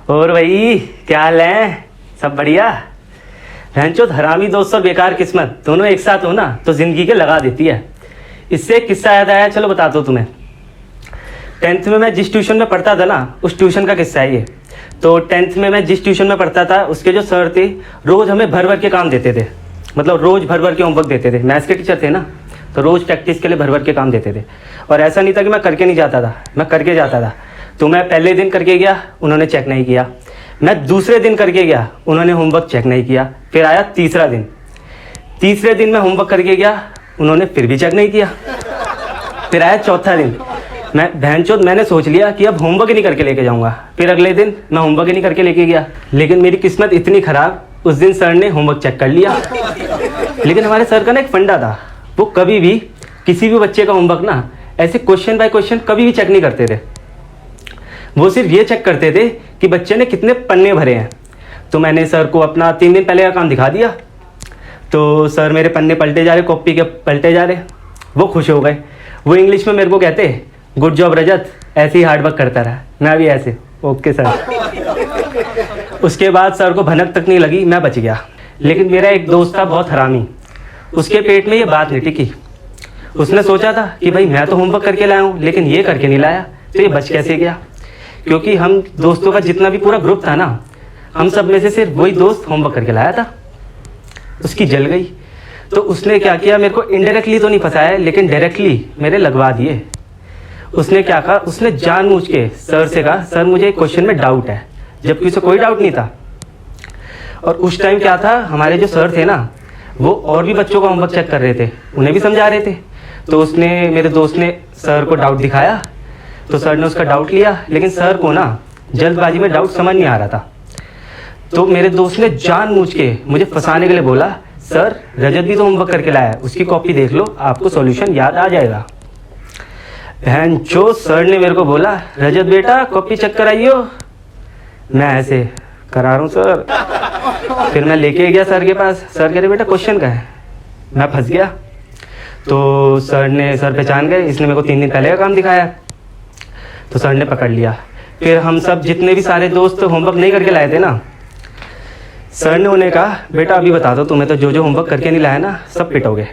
और भाई क्या हाल है? सब बढ़िया? भैंचोद हरामी दोस्त और बेकार किस्मत दोनों एक साथ हो ना तो जिंदगी के लगा देती है। इससे एक किस्सा याद आया, चलो बताता हूँ तुम्हें। 10th में मैं जिस ट्यूशन में पढ़ता था ना उस ट्यूशन का किस्सा है ये। तो 10th में मैं जिस ट्यूशन में पढ़ता था उसके जो सर थे रोज़ हमें भर भर के काम देते थे, मतलब रोज़ भर भर के होमवर्क देते थे। मैथ्स के टीचर थे ना, तो रोज़ प्रैक्टिस के लिए भर भर के काम देते थे। और ऐसा नहीं था कि मैं करके नहीं जाता था, मैं करके जाता था। तो मैं पहले दिन करके गया, उन्होंने चेक नहीं किया। मैं दूसरे दिन करके गया, उन्होंने होमवर्क चेक नहीं किया। फिर आया तीसरे दिन मैं होमवर्क करके गया, उन्होंने फिर भी चेक नहीं किया। फिर आया चौथा दिन, मैंने सोच लिया कि अब होमवर्क ही नहीं करके लेके जाऊंगा। फिर अगले दिन मैं होमवर्क ही नहीं करके लेके गया। लेकिन मेरी किस्मत इतनी ख़राब, उस दिन सर ने होमवर्क चेक कर लिया। लेकिन हमारे सर का ना एक फंडा था, वो कभी भी किसी भी बच्चे का होमवर्क ना ऐसे क्वेश्चन बाय क्वेश्चन कभी भी चेक नहीं करते थे। वो सिर्फ ये चेक करते थे कि बच्चे ने कितने पन्ने भरे हैं। तो मैंने सर को अपना 3 दिन पहले का काम दिखा दिया। तो सर मेरे पन्ने पलटे जा रहे, कॉपी के पलटे जा रहे। वो खुश हो गए। वो इंग्लिश में मेरे को कहते, गुड जॉब रजत, ऐसे ही हार्ड वर्क करता रहा। मैं भी ऐसे, ओके सर। उसके बाद सर को भनक तक नहीं लगी, मैं बच गया। लेकिन मेरा एक दोस्त था बहुत हरामी, उसके पेट में ये बात नहीं टिकी। उसने सोचा था कि भाई मैं तो होमवर्क करके लाया हूँ लेकिन ये करके नहीं लाया, तो ये बच कैसे गया? क्योंकि हम दोस्तों का जितना भी पूरा ग्रुप था ना, हम सब में से सिर्फ वही दोस्त होमवर्क करके लाया था। उसकी जल गई। तो उसने क्या किया, मेरे को इनडायरेक्टली तो नहीं फंसाया लेकिन डायरेक्टली मेरे लगवा दिए। उसने क्या कहा, उसने जानबूझ के सर से कहा, सर मुझे एक क्वेश्चन में डाउट है, जबकि उसे कोई डाउट नहीं था। और उस टाइम क्या था, हमारे जो सर थे ना वो और भी बच्चों का होमवर्क चेक कर रहे थे, उन्हें भी समझा रहे थे। तो उसने, मेरे दोस्त ने सर को डाउट दिखाया, तो सर ने उसका डाउट लिया। लेकिन सर को ना जल्दबाजी में डाउट समझ नहीं आ रहा था। तो मेरे दोस्त ने जानबूझ के मुझे फंसाने के लिए बोला, सर रजत भी तो होमवर्क करके लाया है, उसकी कॉपी देख लो, आपको सॉल्यूशन याद आ जाएगा। जो सर ने मेरे को बोला, रजत बेटा कॉपी चेक कराइयो। मैं ऐसे करा रहा हूँ सर। फिर मैं लेके गया सर के पास। सर कह रहे बेटा क्वेश्चन का है। मैं फंस गया। तो सर पहचान गए, इसने मेरे को 3 दिन पहले का काम दिखाया। तो सर ने पकड़ लिया। फिर हम सब जितने भी सारे दोस्त होमवर्क नहीं करके लाए थे ना, सर ने उन्हें कहा, बेटा अभी बता दो, तुम्हें तो जो होमवर्क करके नहीं लाया ना सब पिटोगे।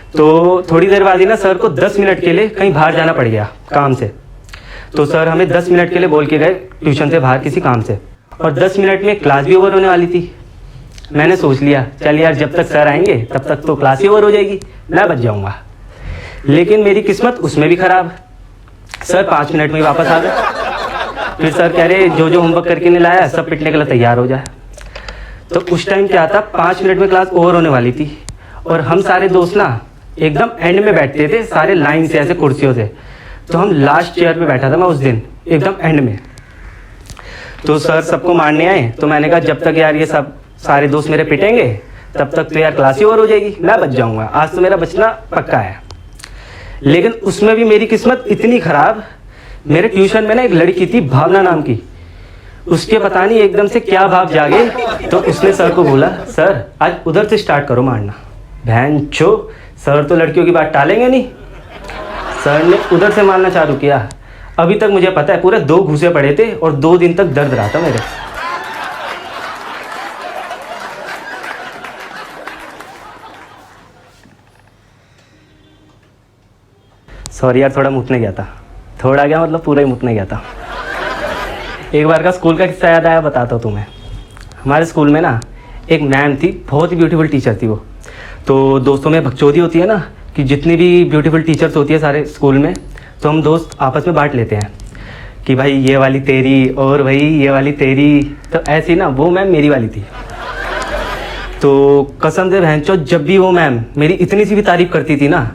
तो थोड़ी देर बाद ही ना सर को 10 मिनट के लिए कहीं बाहर जाना पड़ गया काम से। तो सर हमें 10 मिनट के लिए बोल के गए ट्यूशन से बाहर किसी काम से। और 10 मिनट में क्लास भी ओवर होने वाली थी। मैंने सोच लिया, चल यार जब तक सर आएंगे तब तक तो क्लास ही ओवर हो जाएगी, मैं बच जाऊंगा। लेकिन मेरी किस्मत उसमें भी खराब। सर 5 मिनट में वापस आ गए। फिर सर कह रहे जो होमवर्क करके नहीं लाया सब पिटने के लिए तैयार हो जाए। तो उस टाइम क्या था, 5 मिनट में क्लास ओवर होने वाली थी और हम सारे दोस्त ना एकदम एंड में बैठते थे, सारे लाइन से ऐसे कुर्सियों से। तो हम लास्ट चेयर पे बैठा था मैं उस दिन, एकदम एंड में। तो सर सबको मारने आए। तो मैंने कहा जब तक यार ये सब सारे दोस्त मेरे पिटेंगे तब तक तो यार क्लास ही ओवर हो जाएगी, मैं बच जाऊंगा, आज तो मेरा बचना पक्का है। लेकिन उसमें भी मेरी किस्मत इतनी खराब, मेरे ट्यूशन में ना एक लड़की थी भावना नाम की। उसके पता नहीं एकदम से क्या भाव जागे, तो उसने सर को बोला, सर आज उधर से स्टार्ट करो मारना। भैंचो, सर तो लड़कियों की बात टालेंगे नहीं। सर ने उधर से मारना चालू किया। अभी तक मुझे पता है पूरे 2 घूंसे पड़े थे और 2 दिन तक दर्द रहा था मेरे। सॉरी यार, थोड़ा मुतने गया था। थोड़ा गया मतलब पूरा ही मुतने गया था। एक बार का स्कूल का किस्सा याद आया, बताता हूँ तुम्हें। हमारे स्कूल में ना एक मैम थी, बहुत ही ब्यूटीफुल टीचर थी वो। तो दोस्तों में भगचोदी होती है ना कि जितनी भी ब्यूटीफुल टीचर्स होती है सारे स्कूल में, तो हम दोस्त आपस में बांट लेते हैं कि भाई ये वाली तेरी और भाई ये वाली तेरी। तो ऐसी ना वो मैम मेरी वाली थी। तो कसम से बहनचोद, जब भी वो मैम मेरी इतनी सी भी तारीफ करती थी ना,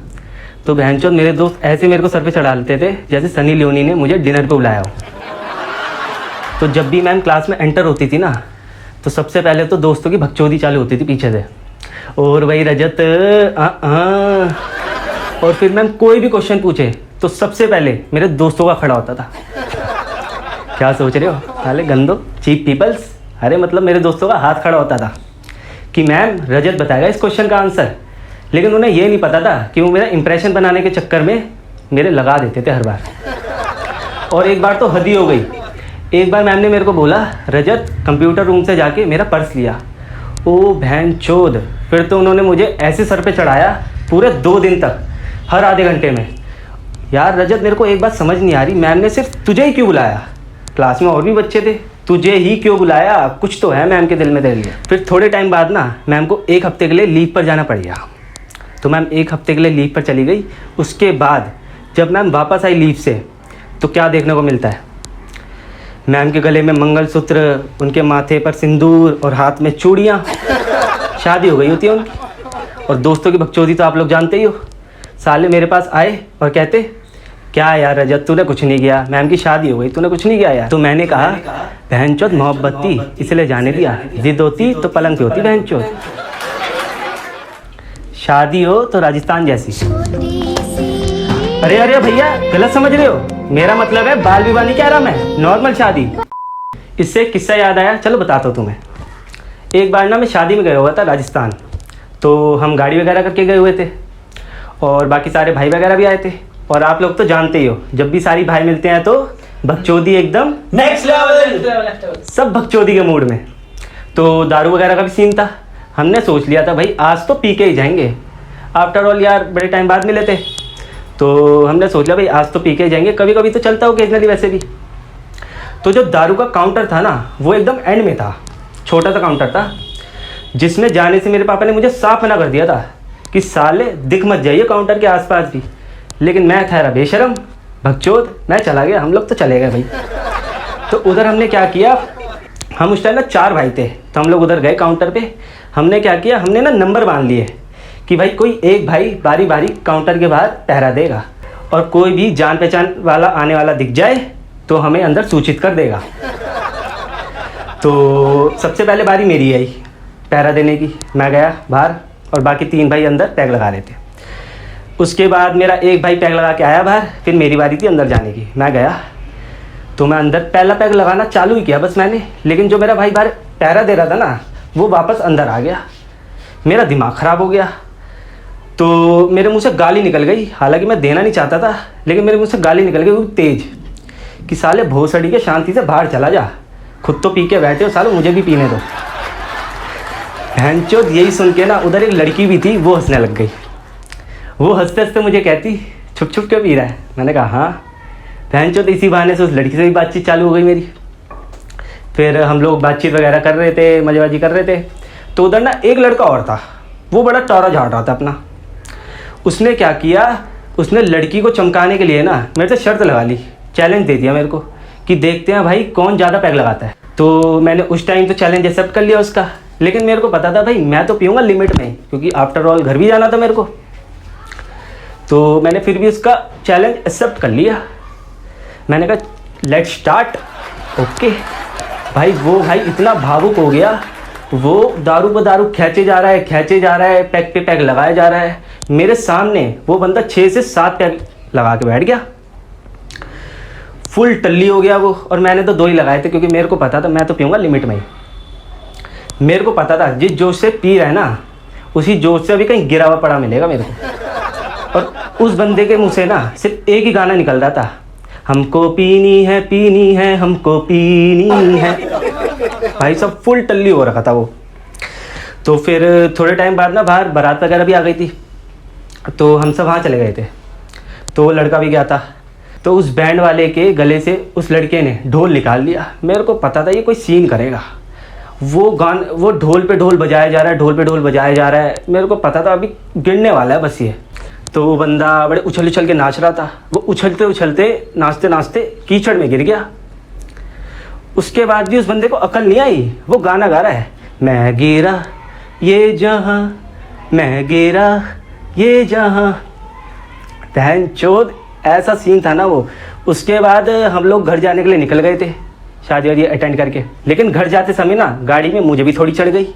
तो बहनचोद मेरे दोस्त ऐसे मेरे को सर पे चढ़ा लेते थे जैसे सनी लियोनी ने मुझे डिनर पे बुलाया हो। तो जब भी मैम क्लास में एंटर होती थी ना, तो सबसे पहले तो दोस्तों की भगचोदी चालू होती थी पीछे से, और भाई रजत और फिर मैम कोई भी क्वेश्चन पूछे तो सबसे पहले मेरे दोस्तों का खड़ा होता था। क्या सोच रहे हो साले गंदो चीप पीपल्स? अरे मतलब मेरे दोस्तों का हाथ खड़ा होता था कि मैम रजत बताएगा इस क्वेश्चन का आंसर। लेकिन उन्हें ये नहीं पता था कि वो मेरा इंप्रेशन बनाने के चक्कर में मेरे लगा देते थे हर बार। और एक बार तो हद ही हो गई। एक बार मैम ने मेरे को बोला, रजत कंप्यूटर रूम से जाके मेरा पर्स लिया। ओ भैंचोद, फिर तो उन्होंने मुझे ऐसे सर पे चढ़ाया पूरे 2 दिन तक, हर आधे घंटे में। यार रजत, मेरे को एक बात समझ नहीं आ रही, मैम ने सिर्फ तुझे ही क्यों बुलाया? क्लास में और भी बच्चे थे, तुझे ही क्यों बुलाया? कुछ तो है मैम के दिल में तेरे लिए। फिर थोड़े टाइम बाद ना मैम को 1 हफ्ते के लिए लीव पर जाना पड़ गया। तो मैम 1 हफ्ते के लिए लीव पर चली गई। उसके बाद जब मैम वापस आई लीव से, तो क्या देखने को मिलता है? मैम के गले में मंगलसूत्र, उनके माथे पर सिंदूर और हाथ में चूड़ियाँ। शादी हो गई होती है उनकी। और दोस्तों की बकचोदी तो आप लोग जानते ही हो। साले मेरे पास आए और कहते, क्या यार रजत, तूने कुछ नहीं किया, मैम की शादी हो गई, तूने कुछ नहीं किया यार। तो मैंने कहा, बहनचोद मोहब्बत थी इसलिए जाने दिया, जिद होती तो पलंग पे होती बहनचोद। शादी हो तो राजस्थान जैसी। अरे अरे भैया, गलत समझ रहे हो, मेरा मतलब है बाल विवाह नहीं कह रहा मैं, नॉर्मल शादी। इससे एक किस्सा याद आया, चलो बताता हूँ तुम्हें। एक बार ना मैं शादी में गया हुआ था राजस्थान। तो हम गाड़ी वगैरह करके गए हुए थे और बाकी सारे भाई वगैरह भी आए थे। और आप लोग तो जानते ही हो, जब भी सारी भाई मिलते हैं तो बकचोदी एकदम नेक्स्ट लेवल, सब बकचोदी के मूड में। तो दारू वगैरह का भी सीन था। हमने सोच लिया था भाई आज तो पी के ही जाएंगे। आफ्टर ऑल यार बड़े टाइम बाद मिले थे, तो हमने सोच लिया भाई आज तो पी के जाएंगे, कभी कभी तो चलता हो ओकेजनली वैसे भी। तो जो दारू का काउंटर था ना, वो एकदम एंड में था, छोटा सा काउंटर था, जिसमें जाने से मेरे पापा ने मुझे साफ मना कर दिया था कि साले दिख मत जाइए काउंटर के आसपास भी। लेकिन मैं ठहरा बेशरम, बकचोद, मैं चला गया। हम लोग तो चले गए भाई। तो उधर हमने क्या किया, हम उस टाइम ना 4 भाई थे, तो हम लोग उधर गए काउंटर पे। हमने क्या किया, हमने ना नंबर बांध लिए कि भाई कोई एक भाई बारी बारी काउंटर के बाहर पहरा देगा और कोई भी जान पहचान वाला आने वाला दिख जाए तो हमें अंदर सूचित कर देगा। तो सबसे पहले बारी मेरी आई पहरा देने की। मैं गया बाहर और बाकी 3 भाई अंदर पैग लगा रहे थे। उसके बाद मेरा एक भाई पैग लगा के आया बाहर, फिर मेरी बारी थी अंदर जाने की। मैं गया तो मैं अंदर पहला पैग लगाना चालू ही किया बस मैंने, लेकिन जो मेरा भाई बाहर पहरा दे रहा था ना, वो वापस अंदर आ गया। मेरा दिमाग ख़राब हो गया। तो मेरे मुंह से गाली निकल गई, हालांकि मैं देना नहीं चाहता था, लेकिन मेरे मुंह से गाली निकल गई वो तेज़ कि साले भोसड़ी के शांति से बाहर चला जा, खुद तो पी के बैठे हो, साले मुझे भी पीने दो। बहनचोद, यही सुन के ना उधर एक लड़की भी थी, वो हंसने लग गई। वो हंसते हंसते मुझे कहती, छुप छुप क्यों पी रहा है? मैंने कहा हाँ। बहनचोद, इसी बहाने से उस लड़की से भी बातचीत चालू हो गई मेरी। फिर हम लोग बातचीत वगैरह कर रहे थे, मजेबाजी कर रहे थे। तो उधर ना एक लड़का और था, वो बड़ा टौरा झाड़ रहा था अपना। उसने क्या किया, उसने लड़की को चमकाने के लिए ना मेरे से शर्त लगा ली, चैलेंज दे दिया मेरे को कि देखते हैं भाई कौन ज़्यादा पैग लगाता है। तो मैंने उस टाइम तो चैलेंज एक्सेप्ट कर लिया उसका, लेकिन मेरे को पता था भाई मैं तो पीऊँगा लिमिट में, क्योंकि आफ्टर ऑल घर भी जाना था मेरे को। तो मैंने फिर भी उसका चैलेंज एक्सेप्ट कर लिया। मैंने कहा लेट्स स्टार्ट। ओके भाई, वो भाई इतना भावुक हो गया, वो दारू पर दारू खींचे जा रहा है, पैग पे पैग लगाया जा रहा है। मेरे सामने वो बंदा 6 से 7 पैग लगा के बैठ गया, फुल टल्ली हो गया वो। और मैंने तो 2 ही लगाए थे, क्योंकि मेरे को पता था मैं तो पीऊँगा लिमिट में ही। मेरे को पता था जिस जोश से पी रहा है ना, उसी जोश से अभी कहीं गिरा हुआ पड़ा मिलेगा मेरे को। और उस बंदे के मुँह से ना सिर्फ एक ही गाना निकल रहा था, हमको पीनी है, हमको पीनी है। भाई सब फुल टल्ली हो रखा था वो। तो फिर थोड़े टाइम बाद ना बाहर बारात वगैरह भी आ गई थी, तो हम सब वहाँ चले गए थे। तो वो लड़का भी गया था। तो उस बैंड वाले के गले से उस लड़के ने ढोल निकाल लिया। मेरे को पता था ये कोई सीन करेगा। वो ढोल पे ढोल बजाया जा रहा है, मेरे को पता था अभी गिरने वाला है बस ये। तो वो बंदा बड़े उछल उछल के नाच रहा था। वो उछलते उछलते नाचते नाचते कीचड़ में गिर गया। उसके बाद भी उस बंदे को अकल नहीं आई, वो गाना गा रहा है, मैं गिरा ये जहाँ, मैं गिरा ये जहाँ। बहनचोद, ऐसा सीन था ना वो। उसके बाद हम लोग घर जाने के लिए निकल गए थे शादी वादी अटेंड करके। लेकिन घर जाते समय ना गाड़ी में मुझे भी थोड़ी चढ़ गई,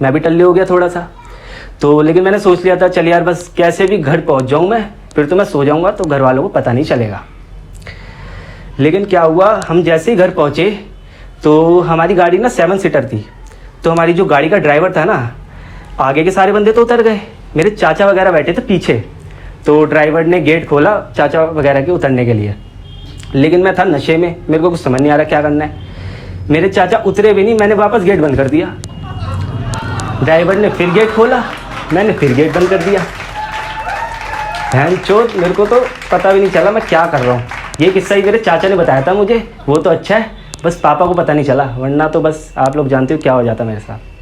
मैं भी टल्ले हो गया थोड़ा सा। तो लेकिन मैंने सोच लिया था चल यार बस कैसे भी घर पहुंच जाऊं मैं, फिर तो मैं सो जाऊंगा तो घर वालों को पता नहीं चलेगा। लेकिन क्या हुआ, हम जैसे ही घर पहुंचे तो हमारी गाड़ी ना 7 सीटर थी। तो हमारी जो गाड़ी का ड्राइवर था ना, आगे के सारे बंदे तो उतर गए, मेरे चाचा वगैरह बैठे थे पीछे, तो ड्राइवर ने गेट खोला चाचा वगैरह के उतरने के लिए, लेकिन मैं था नशे में, मेरे को कुछ समझ नहीं आ रहा क्या करना है। मेरे चाचा उतरे भी नहीं, मैंने वापस गेट बंद कर दिया। ड्राइवर ने फिर गेट खोला, मैंने फिर गेट बंद कर दिया। चोट, मेरे को तो पता भी नहीं चला मैं क्या कर रहा हूँ। ये किस्सा ही मेरे चाचा ने बताया था मुझे, वो तो अच्छा है, बस पापा को पता नहीं चला, वरना तो बस आप लोग जानते हो क्या हो जाता मेरे साथ।